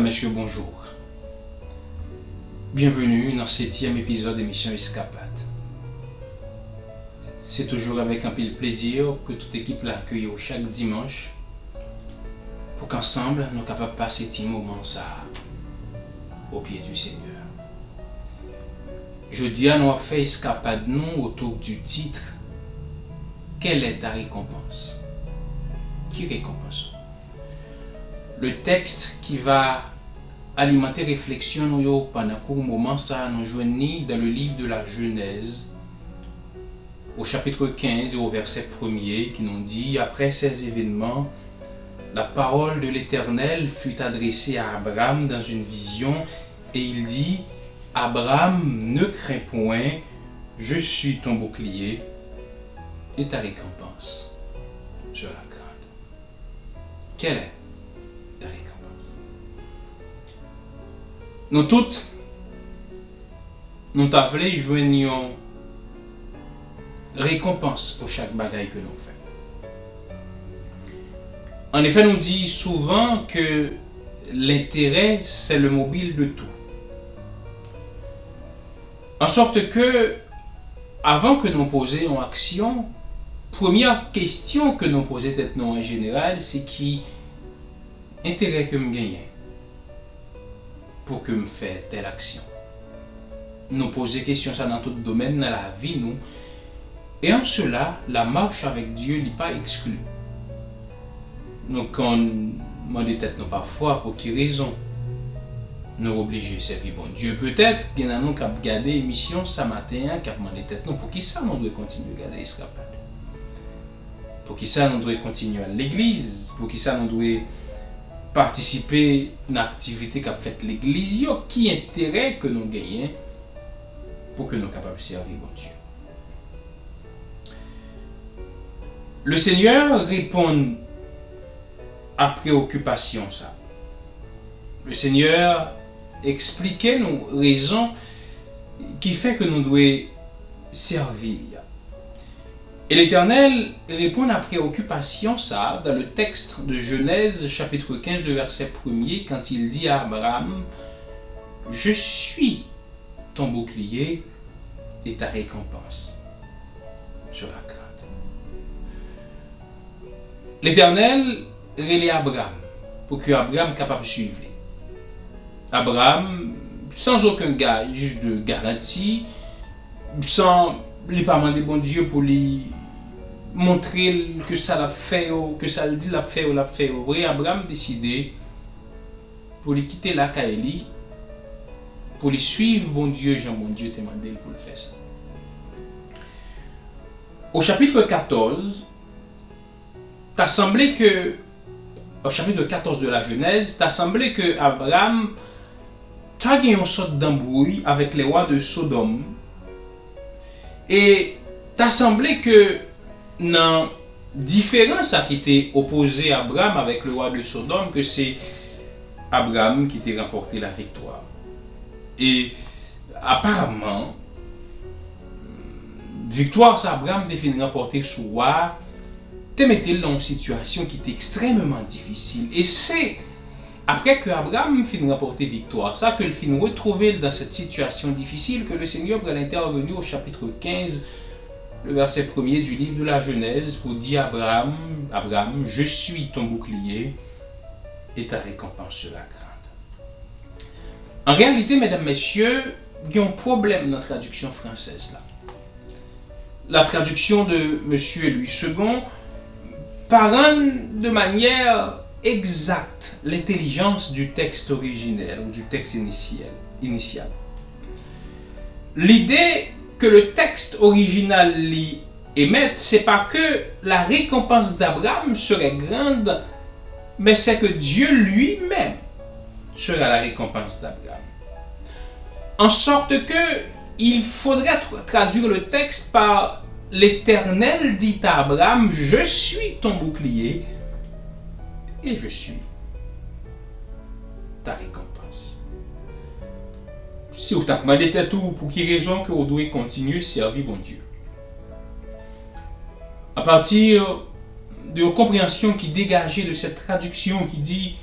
Mesdames, Messieurs, bonjour. Bienvenue dans ce 7e épisode d'émission Escapade. C'est toujours avec un pile plaisir que toute équipe l'a accueilli chaque dimanche pour qu'ensemble nous sommes capables de passer ces moments ça au pied du Seigneur. Jeudi, nous avons fait Escapade nous autour du titre Quelle est ta récompense? Qui récompense? Le texte qui va alimenter réflexion nous pendant un court moment, ça nous joignit dans le livre de la Genèse, au chapitre 15 et au verset 1er, qui nous dit: après ces événements, la parole de l'Éternel fut adressée à Abraham dans une vision, et il dit: Abraham, ne crains point, je suis ton bouclier et ta récompense je la crains. Quelle est ta récompense? Nous toutes, nous t'avons joignons récompense pour chaque bagaille que nous faisons. En effet, nous dit souvent que l'intérêt, c'est le mobile de tout. En sorte que, avant que nous posions en action, première question que nous posons tête nous en général, c'est qui intérêt que me gagne pour que me fait telle action. Nous poser question ça dans tout domaine dans la vie nous, et en cela la marche avec Dieu n'est pas exclue. Nous quand demande tête nous parfois pour quelle raison nous obligés de servir bon Dieu. Peut-être qu'il y en a nous qui ont regardé l'émission ce matin qui a demandé tête nous pour qui ça nous doit continuer à regarder Escapade. Pour qui ça nous doit continuer à l'église, pour qui ça nous doit participer à l'activité qu'a fait l'église, qui intérêt que nous gagnons pour que nous soyons capables de servir bon Dieu. Le Seigneur répond à préoccupation ça. Le Seigneur expliquait nos raisons qui fait que nous devons servir. Et l'Éternel répond à préoccupation ça dans le texte de Genèse chapitre 15 de verset 1er quand il dit à Abraham: je suis ton bouclier et ta récompense sur la crainte. L'Éternel relève Abraham pour que Abraham soit capable de suivre. Abraham, sans aucun gage de garantie, sans lui pas demander bon Dieu pour lui montrer que ça l'a fait ou que ça le dit l'a fait ou l'a fait au vrai, Abraham décidé pour lui quitter la Kaeli, pour lui suivre bon Dieu, Jean bon Dieu t'a demandé pour le faire ça. Au chapitre 14, t'as semblé que au chapitre 14 de la Genèse, t'as semblé que Abraham t'as gagné une sorte d'embrouille avec les rois de Sodome. Et t'as semblé que dans différence qui était opposé à Abraham avec le roi de Sodome, que c'est Abraham qui t'a remporté la victoire. Et apparemment, victoire ça Abraham définit remporter sur roi, te mettait dans une situation qui était extrêmement difficile. Et c'est après que Abraham finit remporter victoire, ça que le finit retrouver dans cette situation difficile que le Seigneur va intervenir au chapitre 15, le verset 1er du livre de la Genèse pour dire à Abraham, je suis ton bouclier et ta récompense sera grande. En réalité, mesdames, messieurs, il y a un problème dans la traduction française là. La traduction de Monsieur Louis II parle de manière exacte l'intelligence du texte originel ou du texte initial. L'idée que le texte original émet, c'est pas que la récompense d'Abraham serait grande, mais c'est que Dieu lui-même sera la récompense d'Abraham. En sorte que il faudrait traduire le texte par l'Éternel dit à Abraham, je suis ton bouclier et je suis ta récompense. Si vous t'avez demandé tout, pour quelle raison que vous devez continuer à servir bon Dieu? À partir de la compréhension qui dégageait de cette traduction qui dit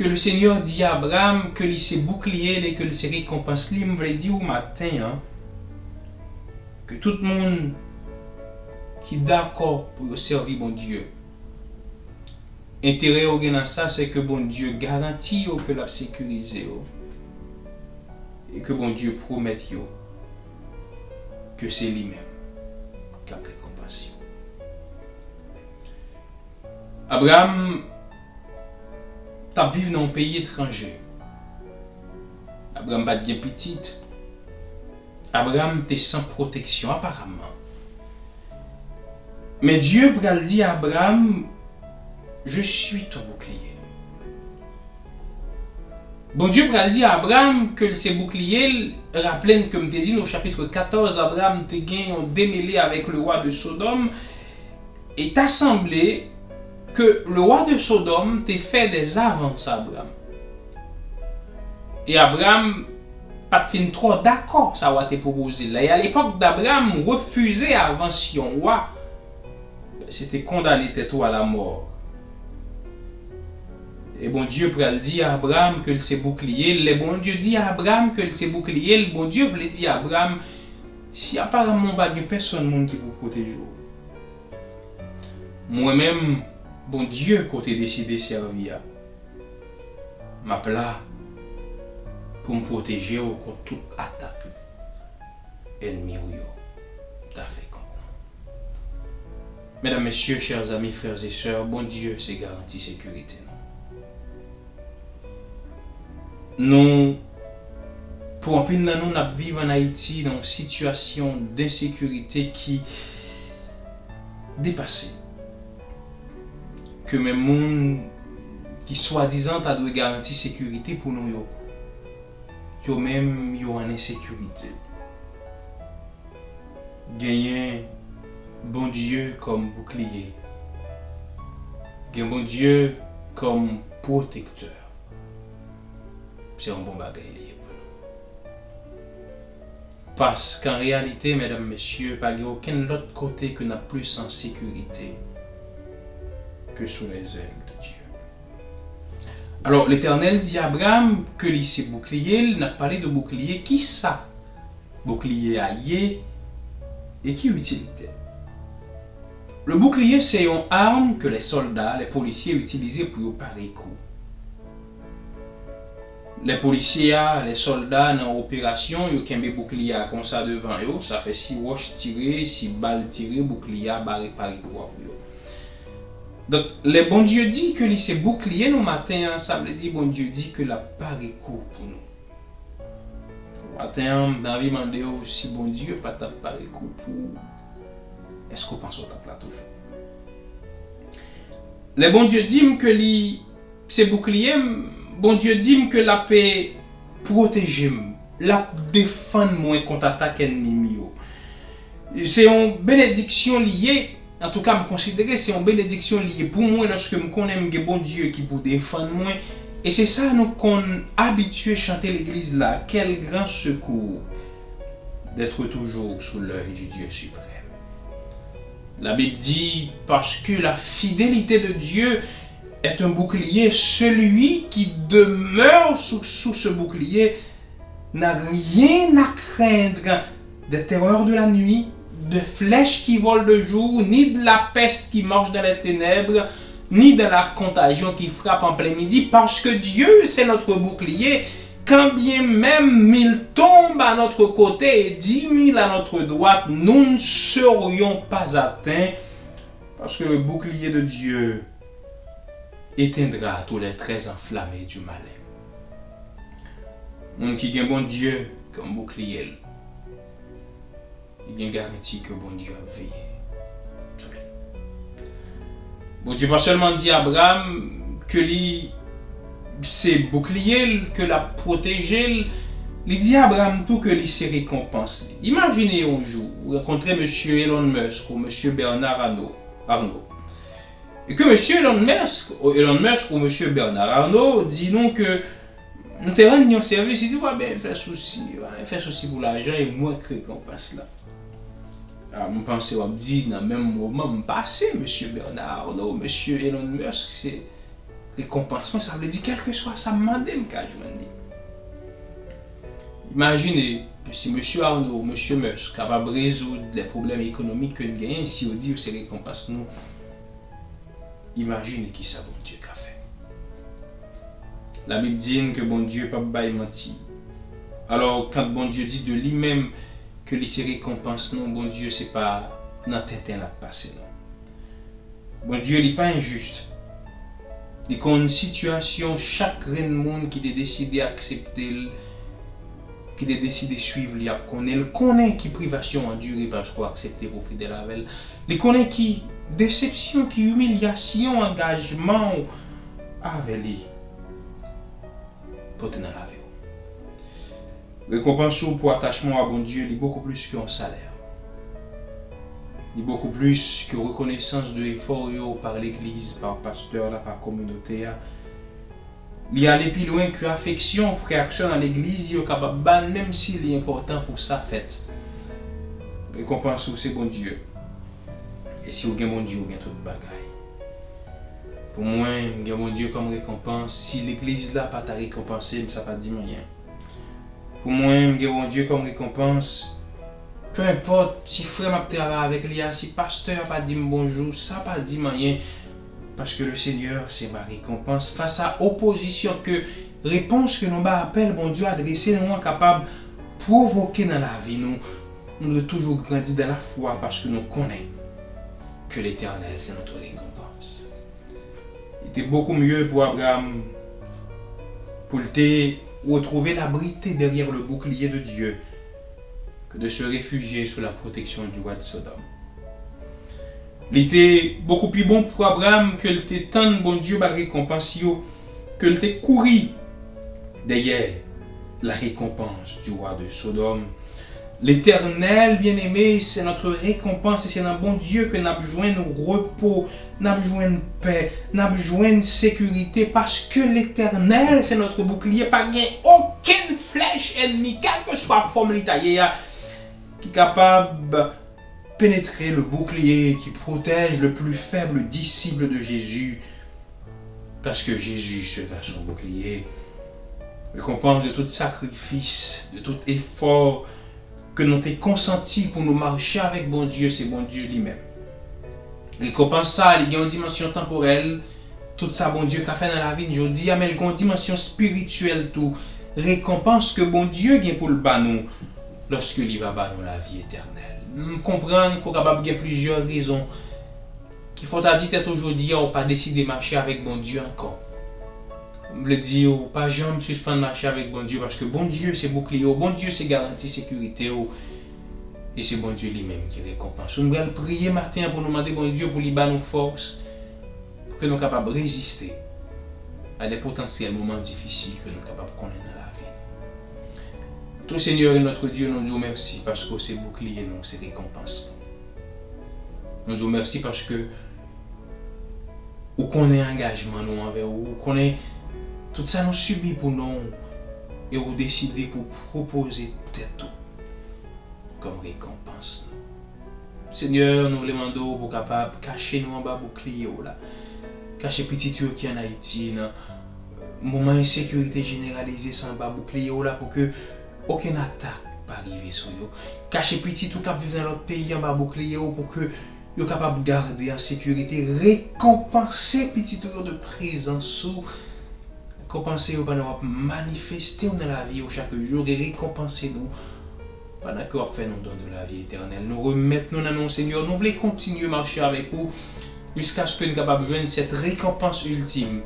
que le Seigneur dit à Abraham que il s'est bouclier et que il s'est récompense. Il me dit au matin hein, que tout le monde qui est d'accord pour servir bon Dieu. Intérêt au dans ça, c'est que bon Dieu garantit que la sécurisé et que bon Dieu promet que c'est lui-même qui a récompensé. Abraham t'a vécu dans un pays étranger. Abraham pas de petite. Abraham était sans protection apparemment. Mais Dieu pral dit à Abraham, je suis ton bouclier. Bon Dieu pral dit à Abraham que ce bouclier, rappelez comme tu dit au chapitre 14, Abraham te gagné un démêlé avec le roi de Sodome et t'a semblé que le roi de Sodome t'a fait des avances à Abraham. Et Abraham pas fin trop d'accord ça va te proposé là. Et à l'époque d'Abraham refusait avance son roi, c'était condamné tête à la mort. Et bon Dieu pral dit à Abraham que c'est bouclier. Le bon Dieu dit à Abraham que c'est bouclier. Le bon Dieu voulait dire à Abraham, si apparemment pas de personne qui vous protège. Moi-même, bon Dieu, quand tu décidé de servir, m'a là pour me protéger contre toute attaque ennemi ou yo. T'as fait comme. Mesdames, messieurs, chers amis, frères et sœurs, bon Dieu, c'est garantie sécurité. Nous, pour un peu nous vivons en Haïti dans une situation d'insécurité qui dépasse. Que même monde qui soi-disant a de garantie sécurité pour nous, yo même yo en insécurité. Gagner bon Dieu comme bouclier. Gagner bon Dieu comme protecteur. C'est un bon bagage pour nous. Parce qu'en réalité, mesdames, messieurs, pas de aucun autre côté que n'a plus en sécurité que sous les ailes de Dieu. Alors, l'Éternel dit à Abraham que lycée bouclier, il n'a parlé de bouclier qui ça? Bouclier allié et qui utilité? Le bouclier, c'est une arme que les soldats, les policiers utilisaient pour parer coup. Les policiers, les soldats dans l'opération, ils ont un bouclier comme ça devant eux. Ça fait 6 roches tirées, 6 balles tirées, bouclier barré par quoi. Donc, le bon Dieu dit que c'est bouclier le matin, ça veut dire bon Dieu dit que la barré pour nous. Le matin, dans la vie, demandez si bon Dieu pas ta barré pour. Est-ce qu'on pense au tape là toujours? Le bon Dieu dit que c'est bouclier. Bon Dieu dit que la paix protège, la défend moi contre attaque ennemi. C'est une bénédiction liée, en tout cas, je considère c'est une bénédiction liée pour moi lorsque je connais un bon Dieu qui peut défendre moi. Et c'est ça nous qu'on habitué à chanter l'église là. Quel grand secours d'être toujours sous l'œil du Dieu suprême. La Bible dit parce que la fidélité de Dieu est un bouclier, celui qui demeure sous ce bouclier n'a rien à craindre des terreurs de la nuit, de flèches qui volent de jour, ni de la peste qui marche dans les ténèbres, ni de la contagion qui frappe en plein midi, parce que Dieu c'est notre bouclier. Quand bien même 1000 tombent à notre côté et 10 000 à notre droite, nous ne serions pas atteints, parce que le bouclier de Dieu éteindra tous les traits enflammés du malin. Mon qui a bon Dieu comme bouclier, il y a garanti que bon Dieu a veillé. Bon Dieu pas seulement dit à Abraham que c'est bouclier que l'a protégé, il dit à Abraham tout que lui s'est récompensé. Imaginez un jour, vous rencontrez M. Elon Musk ou M. Bernard Arnault. Et que M. Elon Musk ou M. Bernard Arnault dit non que nous te rendons un service, il dit ouais ben fait souci pour l'argent et moi que récompense là. Alors, je pense que dans le même moment, je passé M. Bernard Arnault, M. Elon Musk, récompense, ça veut dire quel que soit ça demande m'ka joindre. Imaginez si monsieur Arnaud, monsieur Musk capable de résoudre les problèmes économiques que nous gagnons, si on dit que c'est récompense nous. Imaginez qui ça bon Dieu qu'a fait. La Bible dit que bon Dieu pas bail menti. Alors quand bon Dieu dit de lui-même que les récompenses non, bon Dieu c'est pas dans tête la passé non. Bon Dieu il pas injuste. Il y a une situation chaque reine monde qui a décidé d'accepter qui a décidé de suivre il connaît qui privation endurée parce qu'on accepter pour fidèle avec elle. Il connaît qui déception, qui humiliation, engagement avec lui pour tenir la vie. Récompense pour attachement à bon Dieu, il est beaucoup plus qu'un salaire. Il est beaucoup plus que reconnaissance de l'effort par l'église, par pasteur, par communauté. Il y a aller plus loin que affection, frère à l'église, il est capable même s'il est important pour sa fête. Récompense c'est bon Dieu. Et si vous avez bon Dieu, vous avez tout le bagaille. Pour moi, vous avez bon Dieu comme récompense. Si l'église là pas t'a récompensé, ça pas dit rien. Pour moi, vous avez bon Dieu comme récompense. Peu importe si frère m'a travaillé avec lui, si pasteur pas dit bonjour, ça pas dit rien. Parce que le Seigneur, c'est ma récompense. Face à opposition, que réponse que nous appelle, bon Dieu, adresser, nous sommes capables de provoquer dans la vie. Nous devons toujours grandir dans la foi parce que nous connaissons que l'Éternel, c'est notre récompense. Il était beaucoup mieux pour Abraham, pour retrouver l'abrité derrière le bouclier de Dieu, que de se réfugier sous la protection du roi de Sodome. Il était beaucoup plus bon pour Abraham que le tant bon Dieu la récompense, que le couru derrière la récompense du roi de Sodome. L'Éternel, bien-aimé, c'est notre récompense et c'est un bon Dieu que nous avons besoin de repos, nous avons besoin de paix, nous avons besoin de sécurité parce que l'Éternel, c'est notre bouclier. Pas gain aucune flèche ennemie, quelle que soit la forme l'Italie, qui est capable de pénétrer le bouclier qui protège le plus faible disciple de Jésus. Parce que Jésus sera son bouclier. Récompense de tout sacrifice, de tout effort que nous avons consenti pour nous marcher avec bon Dieu, c'est bon Dieu lui-même. Récompense ça, il y a une dimension temporelle, tout ça bon Dieu qu'a fait dans la vie, je dis, mais il y a une dimension spirituelle tout. Récompense que bon Dieu vient pour le bas nous, lorsque il va bas nous la vie éternelle. Nous comprenons qu'on est capable de plusieurs raisons qu'il faut dire aujourd'hui, on pas décidé de marcher avec bon Dieu encore. Je le dis, pas jamais suspendre marcher avec bon Dieu parce que bon Dieu c'est bouclier, bon Dieu c'est garantie sécurité et c'est bon Dieu lui-même qui récompense. Nous allons prier matin pour nous demander bon Dieu pour lui donner nos forces pour que nous soyons capables de résister à des potentiels moments difficiles que nous sommes capables de connaître dans la vie. Ton Seigneur et notre Dieu, nous disons merci parce que c'est bouclier, nous c'est récompense. Nous disons merci parce que nous connaissons engagement nous envers vous, connaissons tout ça nous subit pour nous et vous décidez pour proposer tête comme récompense. Seigneur, nous les demandons pour capable cacher nous en bas bouclier là. Cacher petit qui en Haïti là. Moment insécurité généralisée sans bas bouclier là pour que aucune attaque pas arriver sur eux. Cacher petit tout cap vivre dans l'autre pays en bas bouclier pour que vous capable de garder en sécurité, récompenser petit tour de présence sous récompenser nous pendant manifester dans la vie chaque jour et récompenser nous pendant que vous fait nous don de la vie éternelle. Nous remettons nous dans nos Seigneur, nous voulons continuer à marcher avec vous jusqu'à ce que nous soyons capables de joindre cette récompense ultime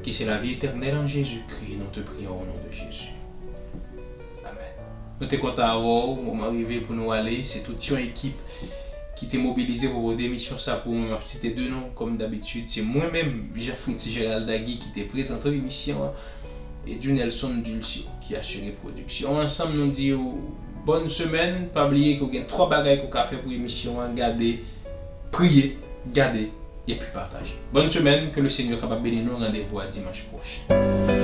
qui c'est la vie éternelle en Jésus-Christ. Nous te prions au nom de Jésus. Amen. Nous sommes contents au moment arrivé pour nous aller, c'est toute une équipe qui était mobilisé pour vos démissions, ça pour moi, citer deux noms comme d'habitude. C'est moi-même, Jean-Fritz Gérald Dagui, qui était présenté l'émission, et du Nelson Dulcio qui a assuré la production. Ensemble, nous disons bonne semaine. Pas oublier qu'il y a 3 bagages qu'on a fait pour l'émission. Gardez, priez, gardez et puis partagez. Bonne semaine, que le Seigneur soit capable de bénir nous. Rendez-vous à dimanche prochain.